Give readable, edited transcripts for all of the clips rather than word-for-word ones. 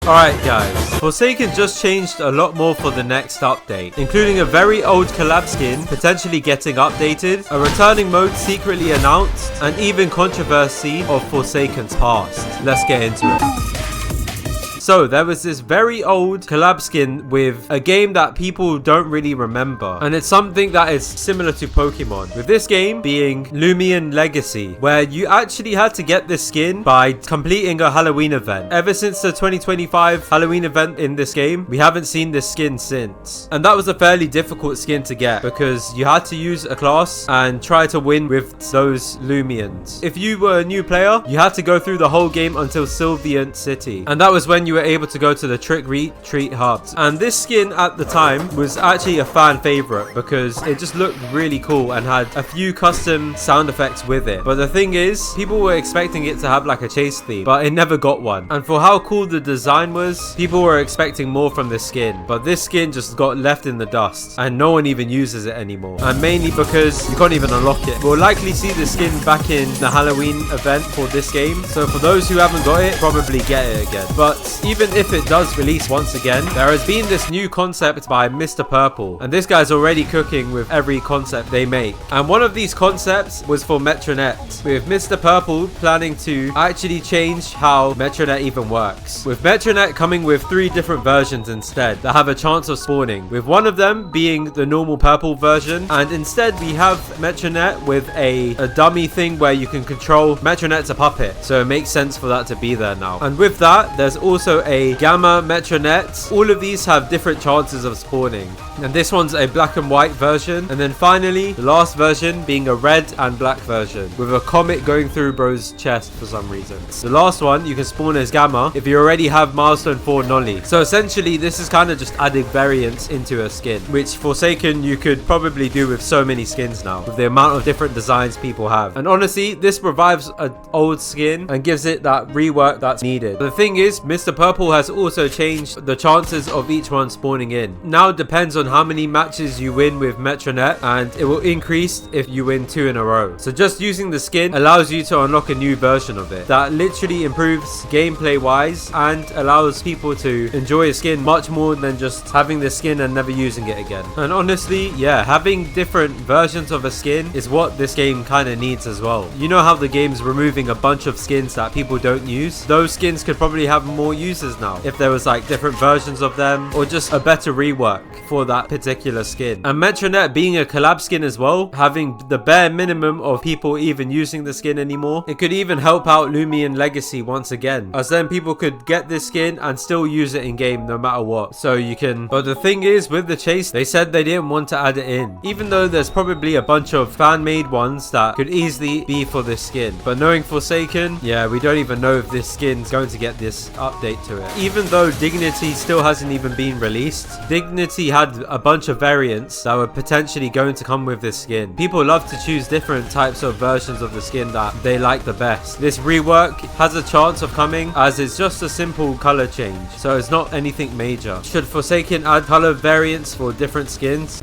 Alright guys, Forsaken just changed a lot more for the next update, including a very old collab skin potentially getting updated, a returning mode secretly announced, and even controversy of Forsaken's past. Let's get into it. So there was this very old collab skin with a game that people don't really remember, and it's something that is similar to Pokemon, with this game being Lumion Legacy, where you actually had to get this skin by completing a Halloween event. Ever since the 2025 Halloween event in this game, we haven't seen this skin since, and that was a fairly difficult skin to get because you had to use a class and try to win with those Lumions. If you were a new player, you had to go through the whole game until Sylviant City, and that was when you were able to go to the trick-or-treat hubs. And this skin at the time was actually a fan favorite because it just looked really cool and had a few custom sound effects with it. But the thing is, people were expecting it to have like a chase theme, but it never got one. And for how cool the design was, people were expecting more from this skin, but this skin just got left in the dust and no one even uses it anymore, and mainly because you can't even unlock it. We'll likely see this skin back in the Halloween event for this game, so for those who haven't got it, probably get it again. But even if it does release once again, there has been this new concept by Mr. Purple, and this guy's already cooking with every concept they make. And one of these concepts was for Metronet, with Mr. Purple planning to actually change how Metronet even works, with Metronet coming with 3 different versions instead that have a chance of spawning, with one of them being the normal purple version, and instead we have Metronet with a dummy thing where you can control Metronet's a puppet, so it makes sense for that to be there now. And with that, there's also a Gamma Metronet. All of these have different chances of spawning, and this one's a black and white version, and then finally the last version being a red and black version with a comet going through bro's chest for some reason. The last one you can spawn as Gamma if you already have milestone 4 Nolly. So essentially this is kind of just adding variance into a skin, which Forsaken you could probably do with so many skins now, with the amount of different designs people have. And honestly, this revives an old skin and gives it that rework that's needed. The thing is, Mr. Purple has also changed the chances of each one spawning in. Now it depends on how many matches you win with Metronet, and it will increase if you win 2 in a row. So just using the skin allows you to unlock a new version of it that literally improves gameplay wise and allows people to enjoy a skin much more than just having the skin and never using it again. And honestly, yeah, having different versions of a skin is what this game kind of needs as well. You know how the game's removing a bunch of skins that people don't use? Those skins could probably have more users now if there was like different versions of them, or just a better rework for that particular skin. And Metronet being a collab skin as well, having the bare minimum of people even using the skin anymore, it could even help out Lumion Legacy once again, as then people could get this skin and still use it in game no matter what. So you can, but the thing is with the chase, they said they didn't want to add it in, even though there's probably a bunch of fan-made ones that could easily be for this skin. But knowing Forsaken, yeah, we don't even know if this skin's going to get this update to it. Even though Dignity still hasn't even been released, Dignity had a bunch of variants that were potentially going to come with this skin. People love to choose different types of versions of the skin that they like the best. This rework has a chance of coming, as it's just a simple color change, so it's not anything major. Should Forsaken add color variants for different skins?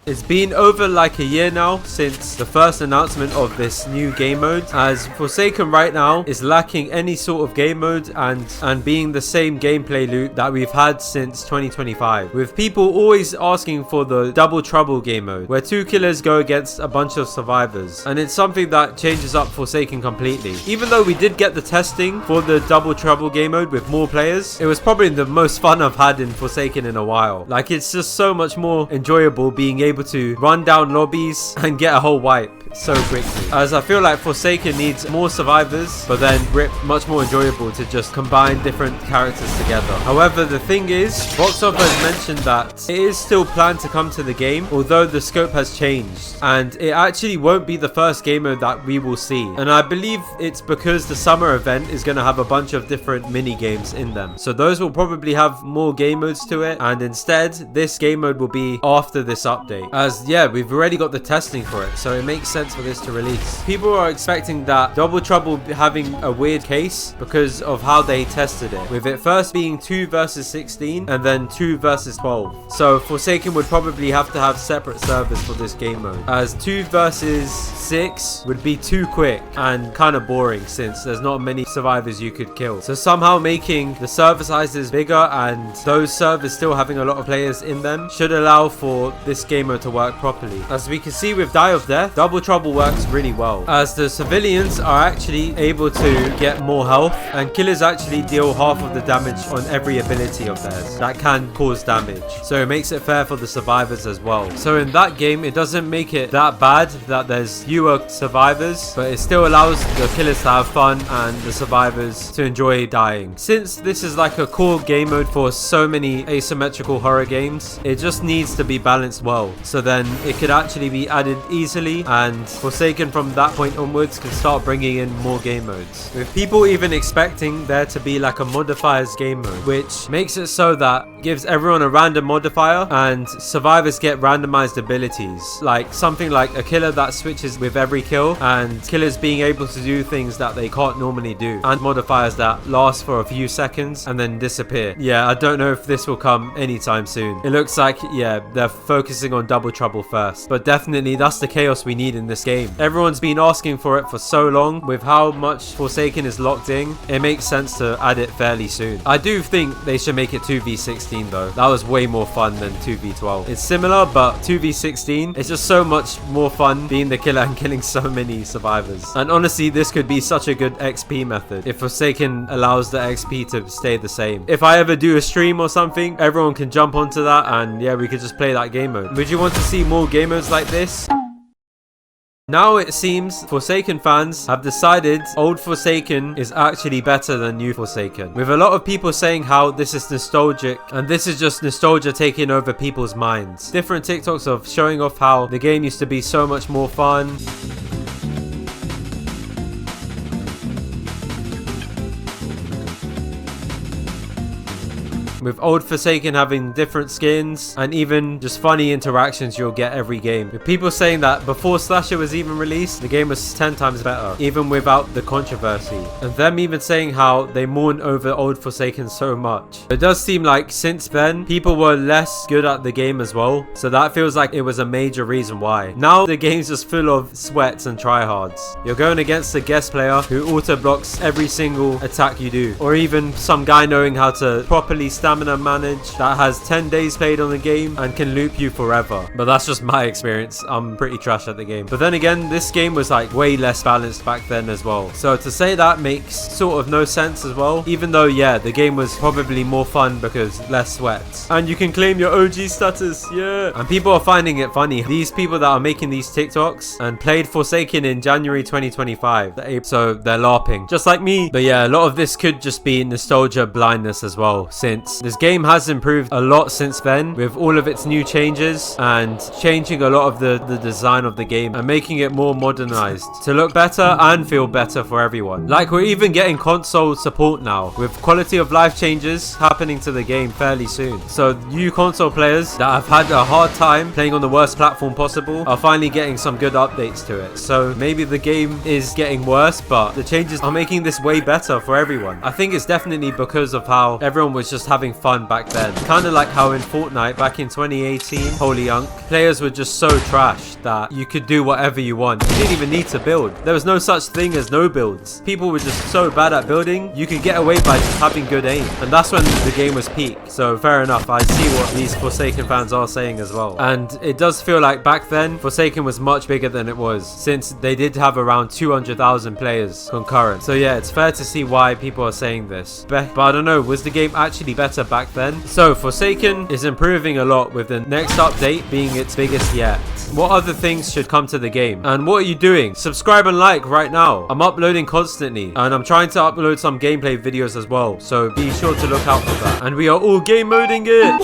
It's been over like a year now since the first announcement of this new game mode, as Forsaken right now is lacking any sort of game mode and being the same gameplay loop that we've had since 2025, with people always asking for the Double Trouble game mode where 2 killers go against a bunch of survivors, and it's something that changes up Forsaken completely. Even though we did get the testing for the Double Trouble game mode with more players, it was probably the most fun I've had in Forsaken in a while. Like, it's just so much more enjoyable being able to run down lobbies and get a whole wipe so quickly, as I feel like Forsaken needs more survivors, but then RIP much more enjoyable to just combine different characters together. However, the thing is, Boxoff has mentioned that it is still planned to come to the game, although the scope has changed, and it actually won't be the first game mode that we will see. And I believe it's because the summer event is going to have a bunch of different mini games in them, so those will probably have more game modes to it, and instead this game mode will be after this update, as yeah, we've already got the testing for it, so it makes sense sense for this to release. People are expecting that Double Trouble having a weird case because of how they tested it, with it first being 2 versus 16 and then 2 versus 12. So Forsaken would probably have to have separate servers for this game mode, as 2 versus 6 would be too quick and kind of boring since there's not many survivors you could kill. So somehow making the server sizes bigger and those servers still having a lot of players in them should allow for this game mode to work properly. As we can see with Die of Death, Double Trouble works really well, as the civilians are actually able to get more health and killers actually deal half of the damage on every ability of theirs that can cause damage. So it makes it fair for the survivors as well. So in that game, it doesn't make it that bad that there's fewer survivors, but it still allows the killers to have fun and the survivors to enjoy dying. Since this is like a core game mode for so many asymmetrical horror games, it just needs to be balanced well. So then it could actually be added easily, and Forsaken from that point onwards can start bringing in more game modes, with people even expecting there to be like a modifiers game mode, which makes it so that gives everyone a random modifier and survivors get randomized abilities, like something like a killer that switches with every kill and killers being able to do things that they can't normally do, and modifiers that last for a few seconds and then disappear. Yeah, I don't know if this will come anytime soon. It looks like, yeah, they're focusing on Double Trouble first, but definitely that's the chaos we need in this game. Everyone's been asking for it for so long. With how much Forsaken is locked in, it makes sense to add it fairly soon. I do think they should make it 2v16 though. That was way more fun than 2v12. It's similar, but 2v16, it's just so much more fun being the killer and killing so many survivors. And honestly, this could be such a good XP method if Forsaken allows the XP to stay the same. If I ever do a stream or something, everyone can jump onto that and yeah, we could just play that game mode. Would you want to see more game modes like this? Now it seems Forsaken fans have decided old Forsaken is actually better than new Forsaken, with a lot of people saying how this is nostalgic and this is just nostalgia taking over people's minds. Different TikToks of showing off how the game used to be so much more fun. With old Forsaken having different skins and even just funny interactions you'll get every game. With people saying that before Slasher was even released, the game was 10 times better, even without the controversy. And them even saying how they mourn over old Forsaken so much. It does seem like since then, people were less good at the game as well. So that feels like it was a major reason why. Now the game's just full of sweats and tryhards. You're going against a guest player who auto blocks every single attack you do. Or even some guy knowing how to properly stamina manage that has 10 days played on the game and can loop you forever. But that's just my experience. I'm pretty trash at the game. But then again, this game was like way less balanced back then as well. So to say that makes sort of no sense as well. Even though, yeah, the game was probably more fun because less sweats. And you can claim your OG status. Yeah. And people are finding it funny. These people that are making these TikToks and played Forsaken in January 2025. So they're LARPing. Just like me. But yeah, a lot of this could just be nostalgia blindness as well, since this game has improved a lot since then, with all of its new changes and changing a lot of the design of the game and making it more modernized to look better and feel better for everyone. Like, we're even getting console support now, with quality of life changes happening to the game fairly soon. So you console players that have had a hard time playing on the worst platform possible are finally getting some good updates to it. So maybe the game is getting worse, but the changes are making this way better for everyone. I think it's definitely because of how everyone was just having fun back then. Kind of like how in Fortnite back in 2018, holy unk, players were just so trash that you could do whatever you want. You didn't even need to build. There was no such thing as no builds. People were just so bad at building, you could get away by just having good aim. And that's when the game was peak. So fair enough, I see what these Forsaken fans are saying as well. And it does feel like back then, Forsaken was much bigger than it was, since they did have around 200,000 players concurrent. So yeah, it's fair to see why people are saying this. But I don't know, was the game actually better back then? So Forsaken is improving a lot, with the next update being its biggest yet. What other things should come to the game? And what are you doing? Subscribe and like right now. I'm uploading constantly and I'm trying to upload some gameplay videos as well, so be sure to look out for that. And we are all game moding it.